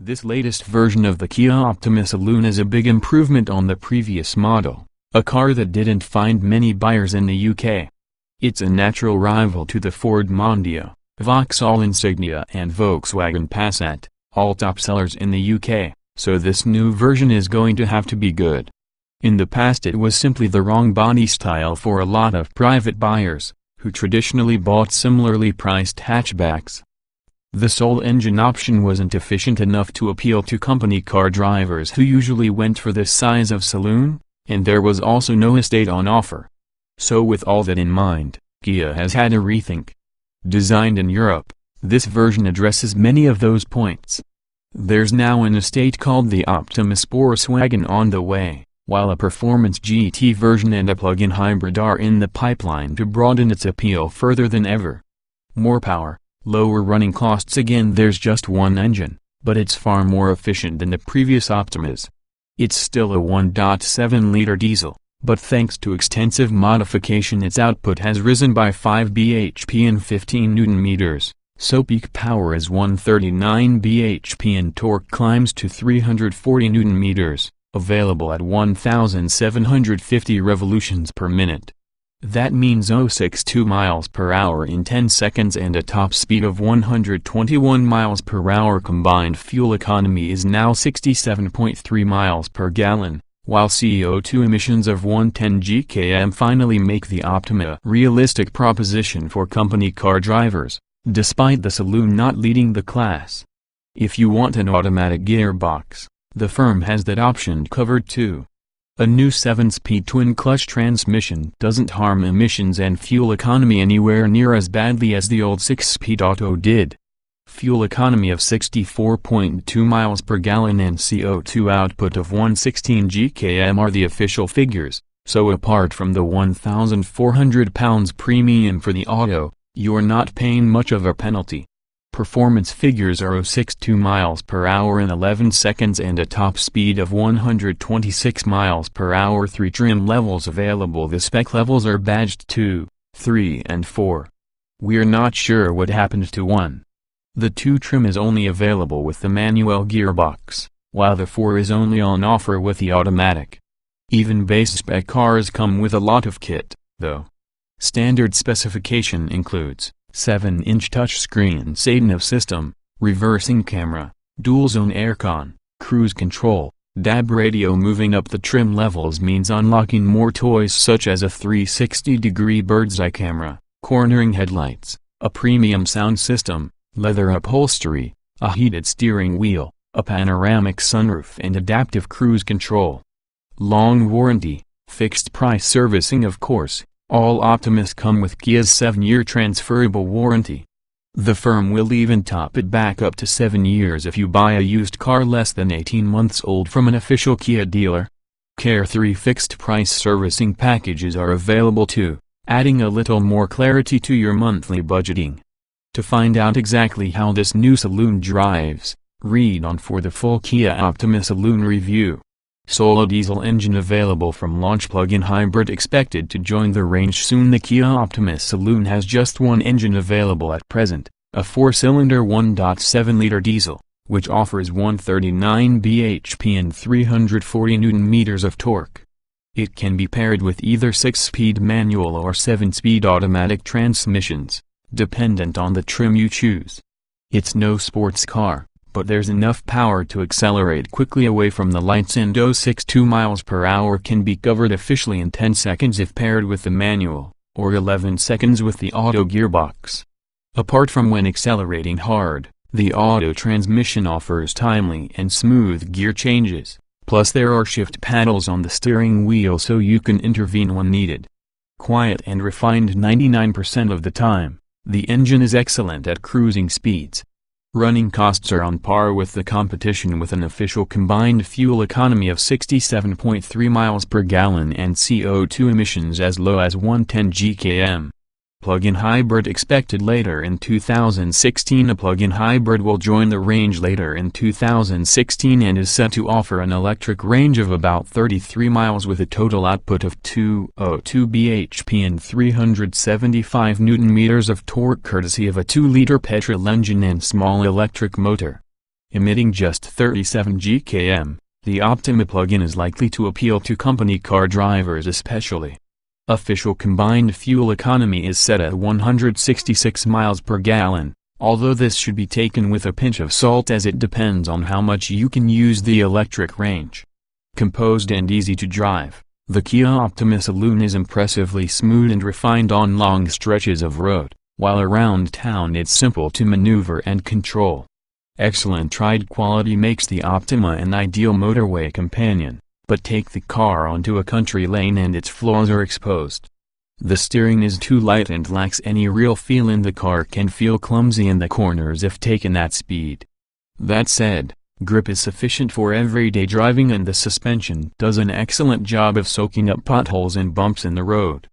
This latest version of the Kia Optima saloon is a big improvement on the previous model, a car that didn't find many buyers in the UK. It's a natural rival to the Ford Mondeo, Vauxhall Insignia and Volkswagen Passat, all top sellers in the UK, so this new version is going to have to be good. In the past it was simply the wrong body style for a lot of private buyers, who traditionally bought similarly priced hatchbacks. The sole engine option wasn't efficient enough to appeal to company car drivers who usually went for this size of saloon, and there was also no estate on offer. So with all that in mind, Kia has had a rethink. Designed in Europe, this version addresses many of those points. There's now an estate called the Optima Sportswagen on the way, while a performance GT version and a plug-in hybrid are in the pipeline to broaden its appeal further than ever. More power, lower running costs. Again, there's just one engine, but it's far more efficient than the previous Optimas. It's still a 1.7-liter diesel, but thanks to extensive modification its output has risen by 5 bhp and 15 Nm, so peak power is 139 bhp and torque climbs to 340 Nm, available at 1,750 revolutions per minute. That means 0.62 miles per hour in 10 seconds and a top speed of 121 miles per hour. Combined fuel economy is now 67.3 miles per gallon, while CO2 emissions of 110 gkm finally make the Optima a realistic proposition for company car drivers, despite the saloon not leading the class. If you want an automatic gearbox, the firm has that option covered too. A new 7-speed twin-clutch transmission doesn't harm emissions and fuel economy anywhere near as badly as the old 6-speed auto did. Fuel economy of 64.2 miles per gallon and CO2 output of 116 gkm are the official figures, so apart from the £1,400 premium for the auto, you're not paying much of a penalty. Performance figures are 0.62 miles per hour in 11 seconds and a top speed of 126 miles per hour. 3 trim levels available. The spec levels are badged 2, 3 and 4. We're not sure what happened to 1. The 2 trim is only available with the manual gearbox, while the 4 is only on offer with the automatic. Even base spec cars come with a lot of kit, though. Standard specification includes 7-inch touchscreen sedan system, reversing camera, dual-zone aircon, cruise control, DAB radio. Moving up the trim levels means unlocking more toys such as a 360-degree bird's-eye camera, cornering headlights, a premium sound system, leather upholstery, a heated steering wheel, a panoramic sunroof and adaptive cruise control. Long warranty, fixed price servicing. Of course, all Optimas come with Kia's 7-year transferable warranty. The firm will even top it back up to 7 years if you buy a used car less than 18 months old from an official Kia dealer. Care 3 fixed price servicing packages are available too, adding a little more clarity to your monthly budgeting. To find out exactly how this new saloon drives, read on for the full Kia Optima saloon review. Solo diesel engine available from launch. Plug-in hybrid expected to join the range soon. The Kia Optima saloon has just one engine available at present, a 4-cylinder 1.7-liter diesel, which offers 139 bhp and 340 Nm of torque. It can be paired with either 6-speed manual or 7-speed automatic transmissions, dependent on the trim you choose. It's no sports car, but there's enough power to accelerate quickly away from the lights, and 0.62 miles per hour can be covered officially in 10 seconds if paired with the manual, or 11 seconds with the auto gearbox. Apart from when accelerating hard, the auto transmission offers timely and smooth gear changes, plus there are shift paddles on the steering wheel so you can intervene when needed. Quiet and refined 99% of the time, the engine is excellent at cruising speeds. Running costs are on par with the competition with an official combined fuel economy of 67.3 miles per gallon and CO2 emissions as low as 110 gkm. Plug-in hybrid expected later in 2016. A plug-in hybrid will join the range later in 2016 and is set to offer an electric range of about 33 miles with a total output of 202 bhp and 375 Nm of torque, courtesy of a 2-liter petrol engine and small electric motor. Emitting just 37 GkM, the Optima plug-in is likely to appeal to company car drivers especially. Official combined fuel economy is set at 166 miles per gallon, although this should be taken with a pinch of salt as it depends on how much you can use the electric range. Composed and easy to drive, the Kia Optima saloon is impressively smooth and refined on long stretches of road, while around town it's simple to maneuver and control. Excellent ride quality makes the Optima an ideal motorway companion, but take the car onto a country lane and its flaws are exposed. The steering is too light and lacks any real feel, and the car can feel clumsy in the corners if taken at speed. That said, grip is sufficient for everyday driving, and the suspension does an excellent job of soaking up potholes and bumps in the road.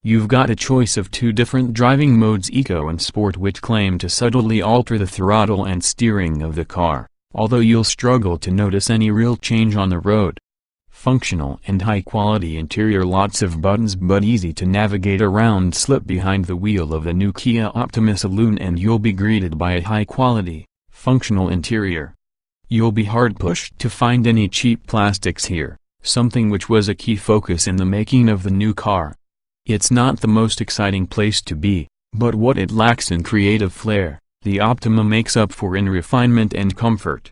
You've got a choice of two different driving modes, Eco and Sport, which claim to subtly alter the throttle and steering of the car, although you'll struggle to notice any real change on the road. Functional and high-quality interior, lots of buttons but easy to navigate around. Slip behind the wheel of the new Kia Optima saloon and you'll be greeted by a high-quality, functional interior. You'll be hard-pushed to find any cheap plastics here, something which was a key focus in the making of the new car. It's not the most exciting place to be, but what it lacks in creative flair, the Optima makes up for in refinement and comfort.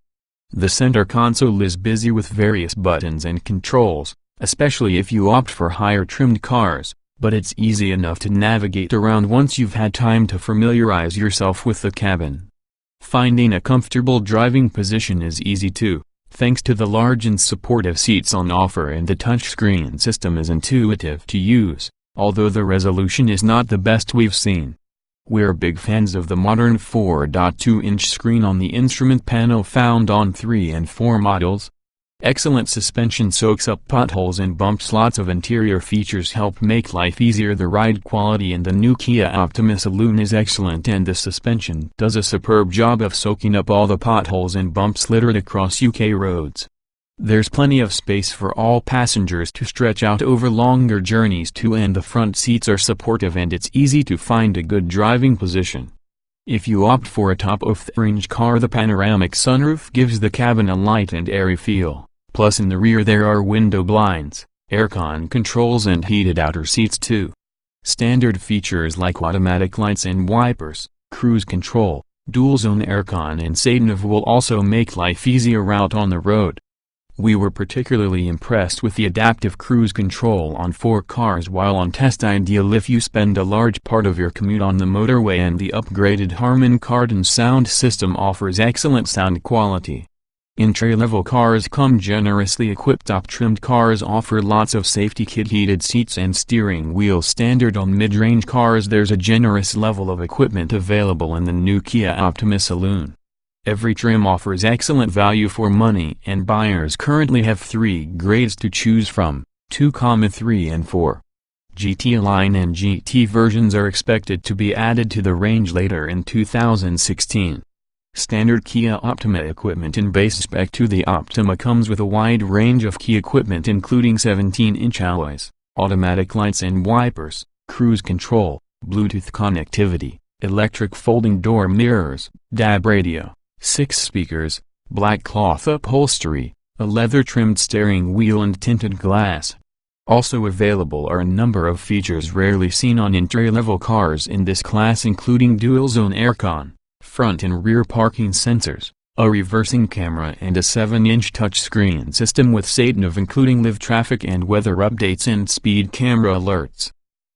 The center console is busy with various buttons and controls, especially if you opt for higher trimmed cars, but it's easy enough to navigate around once you've had time to familiarize yourself with the cabin. Finding a comfortable driving position is easy too, thanks to the large and supportive seats on offer, and the touchscreen system is intuitive to use, although the resolution is not the best we've seen. We're big fans of the modern 4.2-inch screen on the instrument panel found on 3 and 4 models. Excellent suspension soaks up potholes and bumps. Lots of interior features help make life easier. The ride quality in the new Kia Optima saloon is excellent, and the suspension does a superb job of soaking up all the potholes and bumps littered across UK roads. There's plenty of space for all passengers to stretch out over longer journeys too, and the front seats are supportive and it's easy to find a good driving position. If you opt for a top-of-the-range car, the panoramic sunroof gives the cabin a light and airy feel, plus in the rear there are window blinds, aircon controls and heated outer seats too. Standard features like automatic lights and wipers, cruise control, dual-zone aircon and sedan will also make life easier out on the road. We were particularly impressed with the adaptive cruise control on 4 cars while on test, ideal if you spend a large part of your commute on the motorway, and the upgraded Harman Kardon sound system offers excellent sound quality. Entry-level cars come generously equipped. Top-trimmed cars offer lots of safety kit, heated seats and steering wheel. Standard on mid-range cars, there's a generous level of equipment available in the new Kia Optima saloon. Every trim offers excellent value for money, and buyers currently have 3 grades to choose from, 2, 3 and 4. GT line and GT versions are expected to be added to the range later in 2016. Standard Kia Optima equipment in base spec to the Optima comes with a wide range of key equipment including 17-inch alloys, automatic lights and wipers, cruise control, Bluetooth connectivity, electric folding door mirrors, DAB radio, 6 speakers, black cloth upholstery, a leather-trimmed steering wheel and tinted glass. Also available are a number of features rarely seen on entry-level cars in this class, including dual-zone aircon, front and rear parking sensors, a reversing camera and a 7-inch touchscreen system with SATNAV including live traffic and weather updates and speed camera alerts.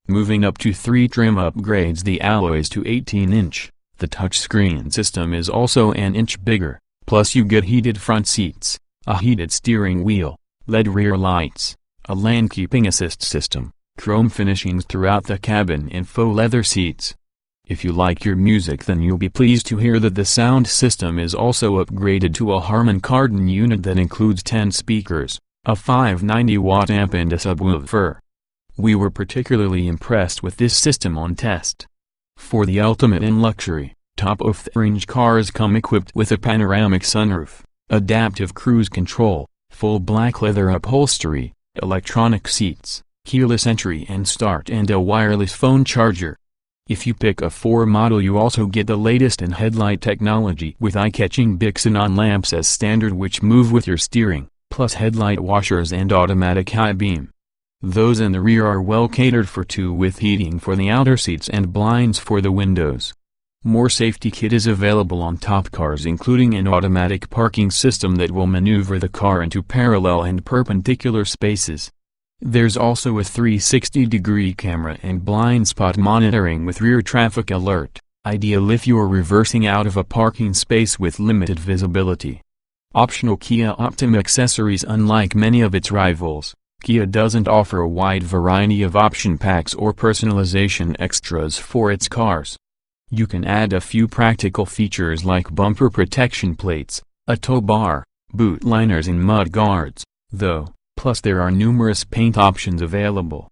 Moving up to 3 trim upgrades the alloys to 18-inch. The touchscreen system is also an inch bigger, plus you get heated front seats, a heated steering wheel, LED rear lights, a lane keeping assist system, chrome finishings throughout the cabin and faux leather seats. If you like your music, then you'll be pleased to hear that the sound system is also upgraded to a Harman Kardon unit that includes 10 speakers, a 590-watt amp and a subwoofer. We were particularly impressed with this system on test. For the ultimate in luxury, top-of-the-range cars come equipped with a panoramic sunroof, adaptive cruise control, full black leather upholstery, electronic seats, keyless entry and start and a wireless phone charger. If you pick a 4 model, you also get the latest in headlight technology with eye-catching big xenon lamps as standard which move with your steering, plus headlight washers and automatic high beam. Those in the rear are well catered for too, with heating for the outer seats and blinds for the windows. More safety kit is available on top cars, including an automatic parking system that will maneuver the car into parallel and perpendicular spaces. There's also a 360-degree camera and blind spot monitoring with rear traffic alert, ideal if you're reversing out of a parking space with limited visibility. Optional Kia Optima accessories. Unlike many of its rivals, Kia doesn't offer a wide variety of option packs or personalization extras for its cars. You can add a few practical features like bumper protection plates, a tow bar, boot liners and mud guards, though, plus there are numerous paint options available.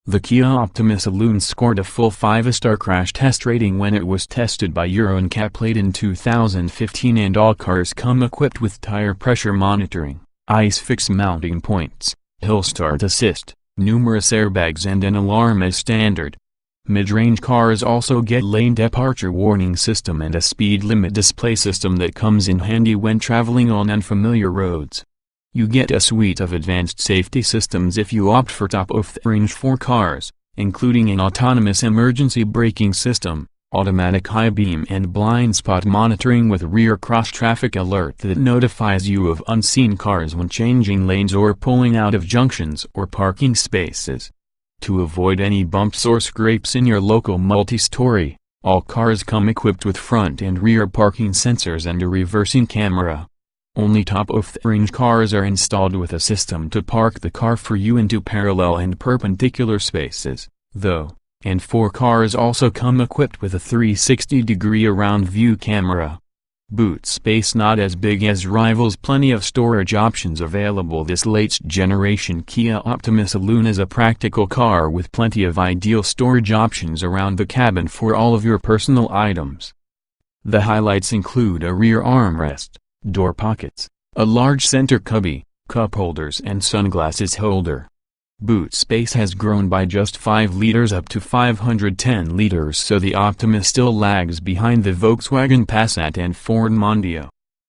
The Kia Optima Saloon scored a full 5-star crash test rating when it was tested by Euro NCAP late in 2015, and all cars come equipped with tire pressure monitoring, ISOFIX mounting points, hill start assist, numerous airbags and an alarm as standard. Mid-range cars also get lane departure warning system and a speed limit display system that comes in handy when traveling on unfamiliar roads. You get a suite of advanced safety systems if you opt for top-of-the-range 4 cars, including an autonomous emergency braking system, automatic high beam and blind spot monitoring with rear cross-traffic alert that notifies you of unseen cars when changing lanes or pulling out of junctions or parking spaces. To avoid any bumps or scrapes in your local multi-story, all cars come equipped with front and rear parking sensors and a reversing camera. Only top-of-the-range cars are installed with a system to park the car for you into parallel and perpendicular spaces, though, and 4 cars also come equipped with a 360-degree around view camera. Boot space not as big as rivals. Plenty of storage options available. This latest generation Kia Optima Saloon is a practical car with plenty of ideal storage options around the cabin for all of your personal items. The highlights include a rear armrest, door pockets, a large center cubby, cup holders and sunglasses holder. Boot space has grown by just 5 liters up to 510 liters, so the Optima still lags behind the Volkswagen Passat and Ford Mondeo.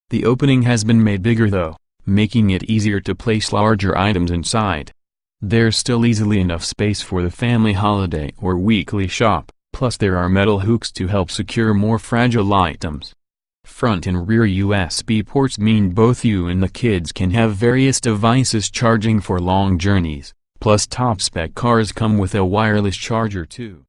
The opening has been made bigger though, making it easier to place larger items inside. There's still easily enough space for the family holiday or weekly shop, plus there are metal hooks to help secure more fragile items. Front and rear USB ports mean both you and the kids can have various devices charging for long journeys. Plus top-spec cars come with a wireless charger too.